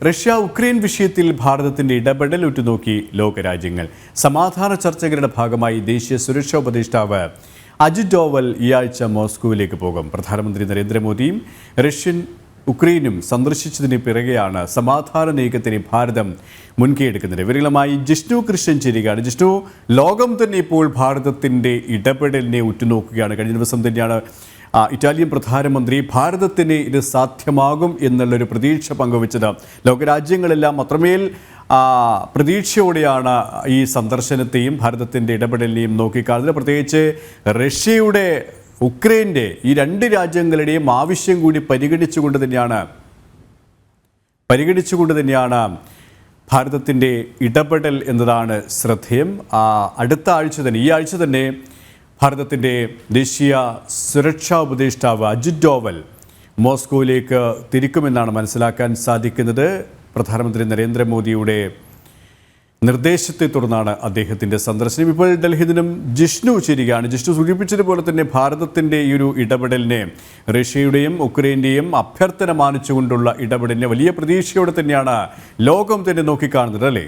Russia Ukraine വിഷയത്തിൽ ഭാരതത്തിന്റെ ഇടപെടൽ ഉറ്റുനോക്കി ലോകരാജ്യങ്ങൾ. സമാധാന ചർച്ചകളുടെ ഭാഗമായി ദേശീയ സുരക്ഷാ ഉപദേഷ്ടാവ് അജിത് ഡോവൽ ഈ ആഴ്ച മോസ്കോയിലേക്ക് പോകും. പ്രധാനമന്ത്രി നരേന്ദ്രമോദിയും ഉക്രൈനും സന്ദർശിച്ചതിന് പിറകെയാണ് സമാധാന നീക്കത്തിന് ഭാരതം മുൻകൈയെടുക്കുന്നത്. വിവരങ്ങളുമായി ജിഷ്ണു കൃഷ്ണൻ ചേരുകയാണ്. ജിഷ്ണു, ലോകം തന്നെ ഇപ്പോൾ ഭാരതത്തിന്റെ ഇടപെടലിനെ ഉറ്റുനോക്കുകയാണ്. കഴിഞ്ഞ ദിവസം തന്നെയാണ് ഇറ്റാലിയൻ പ്രധാനമന്ത്രി ഭാരതത്തിന് ഇത് സാധ്യമാകും എന്നുള്ളൊരു പ്രതീക്ഷ പങ്കുവച്ചത്. ലോകരാജ്യങ്ങളെല്ലാം അത്രമേൽ പ്രതീക്ഷയോടെയാണ് ഈ സന്ദർശനത്തെയും ഭാരതത്തിൻ്റെ ഇടപെടലിനെയും നോക്കിക്കാണുന്നത്. പ്രത്യേകിച്ച് റഷ്യയുടെ ഉക്രൈൻ്റെ ഈ രണ്ട് രാജ്യങ്ങളുടെയും ആവശ്യം കൂടി പരിഗണിച്ചുകൊണ്ട് തന്നെയാണ് ഭാരതത്തിൻ്റെ ഇടപെടൽ എന്നതാണ് ശ്രദ്ധേയം. അടുത്ത ആഴ്ച തന്നെ ഈ ആഴ്ച തന്നെ ഭാരതത്തിൻ്റെ ദേശീയ സുരക്ഷാ ഉപദേഷ്ടാവ് അജിത് ഡോവൽ മോസ്കോയിലേക്ക് തിരിക്കുമെന്നാണ് മനസ്സിലാക്കാൻ സാധിക്കുന്നത്. പ്രധാനമന്ത്രി നരേന്ദ്രമോദിയുടെ നിർദ്ദേശത്തെ തുടർന്നാണ് അദ്ദേഹത്തിൻ്റെ സന്ദർശനം. ഇപ്പോൾ ഡൽഹിയിൽ നിന്നും ജിഷ്ണു ചേരുകയാണ്. ജിഷ്ണു സൂചിപ്പിച്ചതുപോലെ തന്നെ ഭാരതത്തിൻ്റെ ഈ ഒരു ഇടപെടലിനെ, റഷ്യയുടെയും ഉക്രൈൻ്റെയും അഭ്യർത്ഥന മാനിച്ചുകൊണ്ടുള്ള ഇടപെടലിനെ വലിയ പ്രതീക്ഷയോടെ തന്നെയാണ് ലോകം തന്നെ നോക്കിക്കാണുന്നത്, അല്ലേ?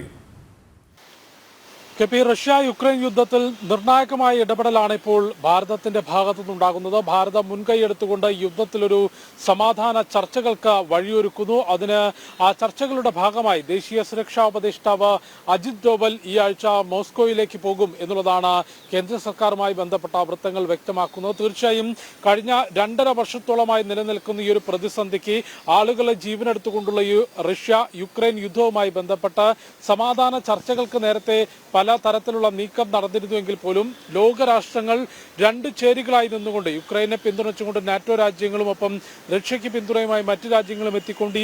റഷ്യ യുക്രൈൻ യുദ്ധത്തിൽ നിർണായകമായ ഇടപെടലാണ് ഇപ്പോൾ ഭാരതത്തിന്റെ ഭാഗത്തു നിന്നുണ്ടാകുന്നത്. ഭാരതം മുൻകൈയെടുത്തുകൊണ്ട് യുദ്ധത്തിലൊരു സമാധാന ചർച്ചകൾക്ക് വഴിയൊരുക്കുന്നു. അതിന് ആ ചർച്ചകളുടെ ഭാഗമായി ദേശീയ സുരക്ഷാ ഉപദേഷ്ടാവ് അജിത് ഡോവൽ ഈ ആഴ്ച മോസ്കോയിലേക്ക് പോകും എന്നുള്ളതാണ് കേന്ദ്ര സർക്കാരുമായി ബന്ധപ്പെട്ട വൃത്തങ്ങൾ വ്യക്തമാക്കുന്നത്. തീർച്ചയായും കഴിഞ്ഞ 2.5 വർഷത്തോളമായി നിലനിൽക്കുന്ന ഈ ഒരു പ്രതിസന്ധിക്ക് ആളുകളെ ജീവനെടുത്തുകൊണ്ടുള്ള ഈ റഷ്യ യുക്രൈൻ യുദ്ധവുമായി ബന്ധപ്പെട്ട് സമാധാന ചർച്ചകൾക്ക് നേരത്തെ പല തരത്തിലുള്ള നീക്കം നടന്നിരുന്നുവെങ്കിൽ പോലും ലോകരാഷ്ട്രങ്ങൾ രണ്ട് ചേരികളായി നിന്നുകൊണ്ട് യുക്രൈനെ പിന്തുണച്ചുകൊണ്ട് നാറ്റോ രാജ്യങ്ങളും ഒപ്പം റഷ്യയ്ക്ക് പിന്തുണയുമായി മറ്റു രാജ്യങ്ങളും എത്തിക്കൊണ്ട്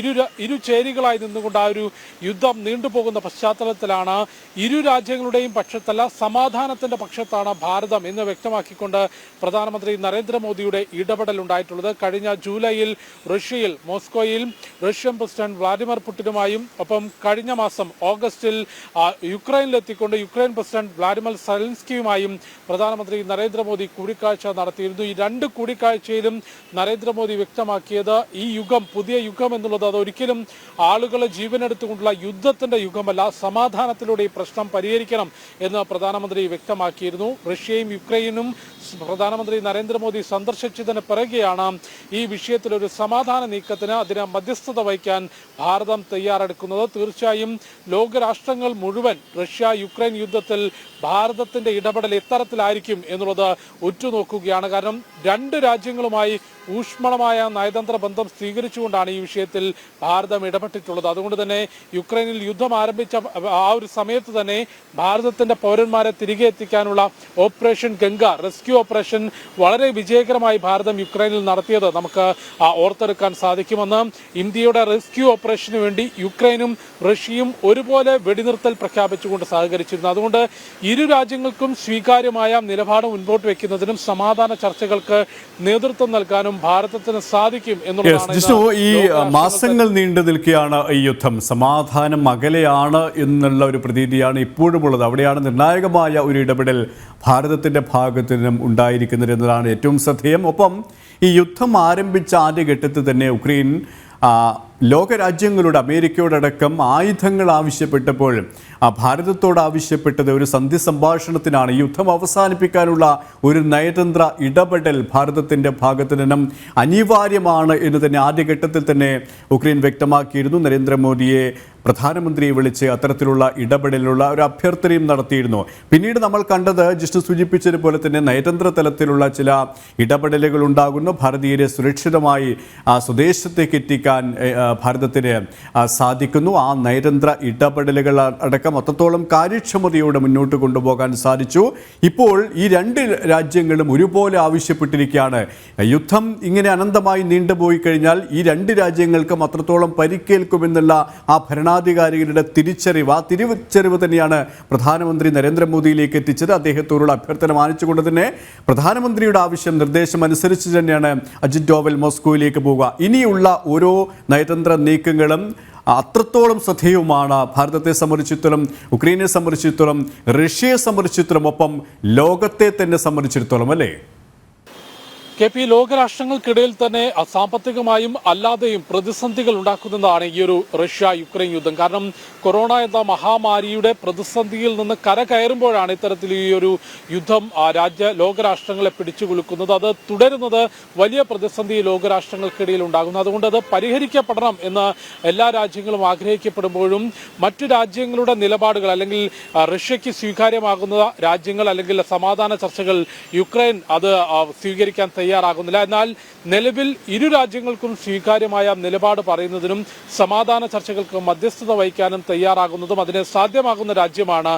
ഇരു ചേരികളായി നിന്നുകൊണ്ട് ആ ഒരു യുദ്ധം നീണ്ടുപോകുന്ന പശ്ചാത്തലത്തിലാണ് ഇരു രാജ്യങ്ങളുടെയും പക്ഷത്തല്ല സമാധാനത്തിന്റെ പക്ഷത്താണ് ഭാരതം എന്ന് വ്യക്തമാക്കിക്കൊണ്ട് പ്രധാനമന്ത്രി നരേന്ദ്രമോദിയുടെ ഇടപെടൽ ഉണ്ടായിട്ടുള്ളത്. കഴിഞ്ഞ ജൂലൈയിൽ റഷ്യയിൽ മോസ്കോയിൽ റഷ്യൻ പ്രസിഡന്റ് വ്ളാഡിമിർ പുടിനുമായും ഒപ്പം കഴിഞ്ഞ മാസം ഓഗസ്റ്റിൽ യുക്രൈനിലെത്തിക്കൊണ്ട് യുക്രൈൻ പ്രസിഡന്റ് വ്ളാഡിമിർ സെലൻസ്കിയുമായും പ്രധാനമന്ത്രി നരേന്ദ്രമോദി കൂടിക്കാഴ്ച നടത്തിയിരുന്നു. ഈ രണ്ട് കൂടിക്കാഴ്ചയിലും നരേന്ദ്രമോദി വ്യക്തമാക്കിയത് ഈ യുഗം, പുതിയ യുഗം എന്നുള്ളത് അതൊരിക്കലും ആളുകളെ ജീവനെടുത്തുകൊണ്ടുള്ള യുദ്ധത്തിന്റെ യുഗമല്ല, സമാധാനത്തിലൂടെ ഈ പ്രശ്നം പരിഹരിക്കണം എന്ന് പ്രധാനമന്ത്രി വ്യക്തമാക്കിയിരുന്നു. റഷ്യയും യുക്രൈനും പ്രധാനമന്ത്രി നരേന്ദ്രമോദി സന്ദർശിച്ചതിന് പിറകെയാണ് ഈ വിഷയത്തിലൊരു സമാധാന നീക്കത്തിന് അതിന് മധ്യസ്ഥത വഹിക്കാൻ ഭാരതം തയ്യാറെടുക്കുന്നത്. തീർച്ചയായും ലോകരാഷ്ട്രങ്ങൾ മുഴുവൻ റഷ്യ യുക്രൈൻ യുദ്ധത്തിൽ ഭാരതത്തിന്റെ ഇടപെടൽ എത്തരത്തിലായിരിക്കും എന്നുള്ളത് ഉറ്റുനോക്കുകയാണ്. കാരണം രണ്ട് രാജ്യങ്ങളുമായി ഊഷ്മളമായ നയതന്ത്ര ബന്ധം സ്വീകരിച്ചുകൊണ്ടാണ് ഈ വിഷയത്തിൽ ഭാരതം ഇടപെട്ടിട്ടുള്ളത്. അതുകൊണ്ട് തന്നെ യുക്രൈനിൽ യുദ്ധം ആരംഭിച്ച ആ ഒരു സമയത്ത് തന്നെ ഭാരതത്തിന്റെ പൗരന്മാരെ തിരികെ എത്തിക്കാനുള്ള ഓപ്പറേഷൻ ഗംഗ, റെസ്ക്യൂ ഓപ്പറേഷൻ വളരെ വിജയകരമായി ഭാരതം യുക്രൈനിൽ നടത്തിയത് നമുക്ക് ഓർത്തെടുക്കാൻ സാധിക്കുമെന്ന്. ഇന്ത്യയുടെ റെസ്ക്യൂ ഓപ്പറേഷന് വേണ്ടി യുക്രൈനും റഷ്യയും ഒരുപോലെ വെടിനിർത്തൽ പ്രഖ്യാപിച്ചുകൊണ്ട് സഹകരിച്ചിരുന്നു. അതുകൊണ്ട് ഇരു രാജ്യങ്ങൾക്കും സ്വീകാര്യമായ നിലപാട് മുൻപോട്ട് വെക്കുന്നതിനും സമാധാന ചർച്ചകൾക്ക് നേതൃത്വം നൽകാനും ഭാരതത്തിന് സാധിക്കും എന്നുള്ളതാണ്. ഈ മാസങ്ങൾ നീണ്ടു നിൽക്കുകയാണ് ഈ യുദ്ധം. സമാധാനം അകലെയാണ് എന്നുള്ള ഒരു പ്രതീതിയാണ് ഇപ്പോഴും ഉള്ളത്. അവിടെയാണ് നിർണായകമായ ഒരു ഇടപെടൽ ഭാരതത്തിന്റെ ഭാഗത്തു നിന്നും ഉണ്ടായിരിക്കുന്നത് എന്നതാണ് ഏറ്റവും ശ്രദ്ധേയം. ഒപ്പം ഈ യുദ്ധം ആരംഭിച്ച ആദ്യഘട്ടത്തിൽ തന്നെ ഉക്രൈൻ ലോകരാജ്യങ്ങളോട്, അമേരിക്കയോടടക്കം ആയുധങ്ങൾ ആവശ്യപ്പെട്ടപ്പോൾ ഭാരതത്തോട് ആവശ്യപ്പെട്ടത് ഒരു സന്ധി സംഭാഷണത്തിനാണ്. യുദ്ധം അവസാനിപ്പിക്കാനുള്ള ഒരു നയതന്ത്ര ഇടപെടൽ ഭാരതത്തിൻ്റെ ഭാഗത്തു നിന്നും അനിവാര്യമാണ് എന്ന് തന്നെ ആദ്യഘട്ടത്തിൽ തന്നെ ഉക്രൈൻ വ്യക്തമാക്കിയിരുന്നു. നരേന്ദ്രമോദിയെ പ്രധാനമന്ത്രിയെ വിളിച്ച് അത്തരത്തിലുള്ള ഇടപെടലിനുള്ള ഒരു അഭ്യർത്ഥനയും നടത്തിയിരുന്നു. പിന്നീട് നമ്മൾ കണ്ടത് ജിഷ്ണു സൂചിപ്പിച്ചതുപോലെ തന്നെ നയതന്ത്ര തലത്തിലുള്ള ചില ഇടപെടലുകൾ ഉണ്ടാകുന്നു. ഭാരതീയരെ സുരക്ഷിതമായി സ്വദേശത്തേക്ക് എത്തിക്കാൻ ഭാരതത്തിന് സാധിക്കുന്നു. ആ നയതന്ത്ര ഇടപെടലുകൾ അടക്കം അത്രത്തോളം കാര്യക്ഷമതയോടെ മുന്നോട്ട് കൊണ്ടുപോകാൻ സാധിച്ചു. ഇപ്പോൾ ഈ രണ്ട് രാജ്യങ്ങളും ഒരുപോലെ ആവശ്യപ്പെട്ടിരിക്കുകയാണ്. യുദ്ധം ഇങ്ങനെ അനന്തമായി നീണ്ടുപോയി കഴിഞ്ഞാൽ ഈ രണ്ട് രാജ്യങ്ങൾക്കും അത്രത്തോളം പരിക്കേൽക്കുമെന്നുള്ള ആ ഭരണാധികാരികളുടെ തിരിച്ചറിവ് തന്നെയാണ് പ്രധാനമന്ത്രി നരേന്ദ്രമോദിയിലേക്ക് എത്തിച്ചത്. അദ്ദേഹത്തോടുള്ള അഭ്യർത്ഥന മാനിച്ചുകൊണ്ട് തന്നെ പ്രധാനമന്ത്രിയുടെ ആവശ്യം, നിർദ്ദേശം അനുസരിച്ച് തന്നെയാണ് അജിത് ഡോവൽ മോസ്കോയിലേക്ക് പോവുക. ഇനിയുള്ള ഓരോ നയതന്ത്ര നീക്കങ്ങളും അത്രത്തോളം ശ്രദ്ധേയവുമാണ് ഭാരതത്തെ സംബന്ധിച്ചിടത്തോളം, ഉക്രൈനെ സംബന്ധിച്ചിടത്തോളം, റഷ്യയെ സംബന്ധിച്ചിടത്തോളം, ഒപ്പം ലോകത്തെ തന്നെ സംബന്ധിച്ചിടത്തോളം, അല്ലേ? KP ലോകരാഷ്ട്രങ്ങൾക്കിടയിൽ തന്നെ സാമ്പത്തികമായും അല്ലാതെയും പ്രതിസന്ധികൾ ഉണ്ടാക്കുന്നതാണ് ഈ ഒരു റഷ്യ യുക്രൈൻ യുദ്ധം. കാരണം കൊറോണ എന്ന മഹാമാരിയുടെ പ്രതിസന്ധിയിൽ നിന്ന് കരകയറുമ്പോഴാണ് ഇത്തരത്തിൽ ഈ ഒരു യുദ്ധം ലോകരാഷ്ട്രങ്ങളെ പിടിച്ചുകുലുക്കുന്നത്. അത് തുടരുന്നത് വലിയ പ്രതിസന്ധി ലോകരാഷ്ട്രങ്ങൾക്കിടയിൽ ഉണ്ടാകുന്നു. അതുകൊണ്ട് അത് പരിഹരിക്കപ്പെടണം എന്ന് എല്ലാ രാജ്യങ്ങളും ആഗ്രഹിക്കപ്പെടുമ്പോഴും മറ്റു രാജ്യങ്ങളുടെ നിലപാടുകൾ അല്ലെങ്കിൽ റഷ്യയ്ക്ക് സ്വീകാര്യമാകുന്ന രാജ്യങ്ങൾ അല്ലെങ്കിൽ സമാധാന ചർച്ചകൾ യുക്രൈൻ അത് സ്വീകരിക്കാൻ തയ്യാറാകുന്നില്ല. എന്നാൽ നിലവിൽ ഇരു രാജ്യങ്ങൾക്കും സ്വീകാര്യമായ നിലപാട് പറയുന്നതിനും സമാധാന ചർച്ചകൾക്ക് മധ്യസ്ഥത വഹിക്കാനും തയ്യാറാകുന്നതും അതിന് സാധ്യമാകുന്ന രാജ്യമാണ്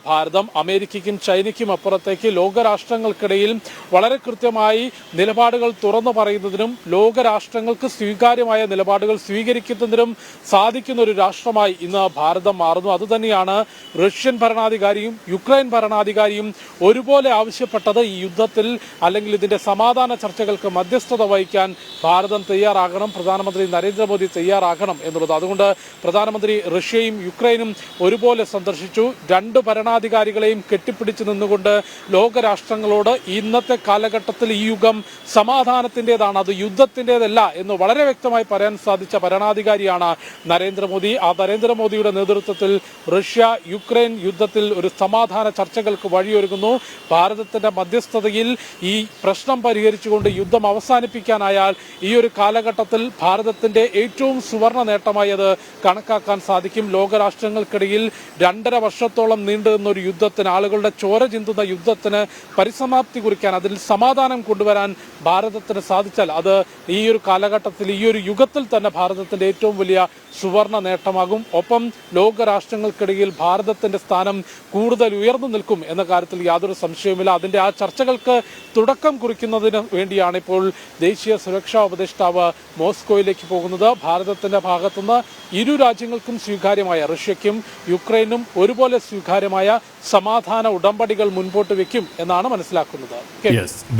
ഭാരതം. അമേരിക്കയ്ക്കും ചൈനയ്ക്കും അപ്പുറത്തേക്ക് ലോകരാഷ്ട്രങ്ങൾക്കിടയിൽ വളരെ കൃത്യമായി നിലപാടുകൾ തുറന്നു പറയുന്നതിനും ലോകരാഷ്ട്രങ്ങൾക്ക് സ്വീകാര്യമായ നിലപാടുകൾ സ്വീകരിക്കുന്നതിനും സാധിക്കുന്ന ഒരു രാഷ്ട്രമായി ഇന്ന് ഭാരതം മാറുന്നു. അതുതന്നെയാണ് റഷ്യൻ ഭരണാധികാരിയും യുക്രൈൻ ഭരണാധികാരിയും ഒരുപോലെ ആവശ്യപ്പെട്ടത്. ഈ യുദ്ധത്തിൽ അല്ലെങ്കിൽ ഇതിന്റെ സമാധാന ചർച്ചകൾക്ക് മധ്യസ്ഥത വഹിക്കാൻ ഭാരതം തയ്യാറാകണം, പ്രധാനമന്ത്രി നരേന്ദ്രമോദി തയ്യാറാകണം എന്നുള്ളത്. അതുകൊണ്ട് പ്രധാനമന്ത്രി റഷ്യയും യുക്രൈനും ഒരുപോലെ സന്ദർശിച്ചു. രണ്ട് ഭരണാധികാരികളെയും കെട്ടിപ്പിടിച്ചു നിന്നുകൊണ്ട് ലോകരാഷ്ട്രങ്ങളോട് ഇന്നത്തെ കാലഘട്ടത്തിൽ ഈ യുഗം സമാധാനത്തിൻ്റെതാണ്, അത് യുദ്ധത്തിൻ്റെതല്ല എന്ന് വളരെ വ്യക്തമായി പറയാൻ സാധിച്ച ഭരണാധികാരിയാണ് നരേന്ദ്രമോദി. ആ നരേന്ദ്രമോദിയുടെ നേതൃത്വത്തിൽ റഷ്യ യുക്രൈൻ യുദ്ധത്തിൽ ഒരു സമാധാന ചർച്ചകൾക്ക് വഴിയൊരുങ്ങുന്നു. ഭാരതത്തിന്റെ മധ്യസ്ഥതയിൽ ഈ പ്രശ്നം പരിഹരിച്ചുകൊണ്ട് യുദ്ധം അവസാനിപ്പിക്കാനായാൽ ഈ ഒരു കാലഘട്ടത്തിൽ ഭാരതത്തിന്റെ ഏറ്റവും സുവർണ നേട്ടമായി അത് കണക്കാക്കാൻ സാധിക്കും. ലോകരാഷ്ട്രങ്ങൾക്കിടയിൽ 2.5 വർഷത്തോളം നീണ്ടുനിന്ന ഒരു യുദ്ധത്തിന്, ആളുകളുടെ ചോര ചിന്തുന്ന യുദ്ധത്തിന് പരിസമാപ്തി കുറിക്കാൻ, അതിൽ സമാധാനം കൊണ്ടുവരാൻ ഭാരതത്തിന് സാധിച്ചാൽ അത് ഈ ഒരു കാലഘട്ടത്തിൽ ഈ ഒരു യുഗത്തിൽ തന്നെ ഭാരതത്തിന്റെ ഏറ്റവും വലിയ സുവർണ നേട്ടമാകും. ഒപ്പം ലോകരാഷ്ട്രങ്ങൾക്കിടയിൽ ഭാരതത്തിന്റെ സ്ഥാനം കൂടുതൽ ഉയർന്നു നിൽക്കും എന്ന കാര്യത്തിൽ യാതൊരു സംശയവുമില്ല. അതിന്റെ ആ ചർച്ചകൾക്ക് തുടക്കം കുറിക്കുന്നതിന് വേണ്ടിയാണ് ഇപ്പോൾ ദേശീയ സുരക്ഷാ ഉപദേഷ്ടാവ് മോസ്കോയിലേക്ക് പോകുന്നത്. ഭാരതത്തിന്റെ ഭാഗത്തുനിന്ന് ഇരു രാജ്യങ്ങൾക്കും സ്വീകാര്യമായ, റഷ്യയ്ക്കും യുക്രൈനും ഒരുപോലെ സ്വീകാര്യമായ സമാധാന ഉടമ്പടികൾ മുൻപോട്ട് വെക്കും എന്നാണ് മനസ്സിലാക്കുന്നത്.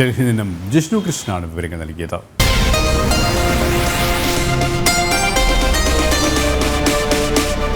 ഡൽഹിയിൽ നിന്നും ജിഷ്ണു കൃഷ്ണനാണ് വിവരങ്ങൾ നൽകിയത്.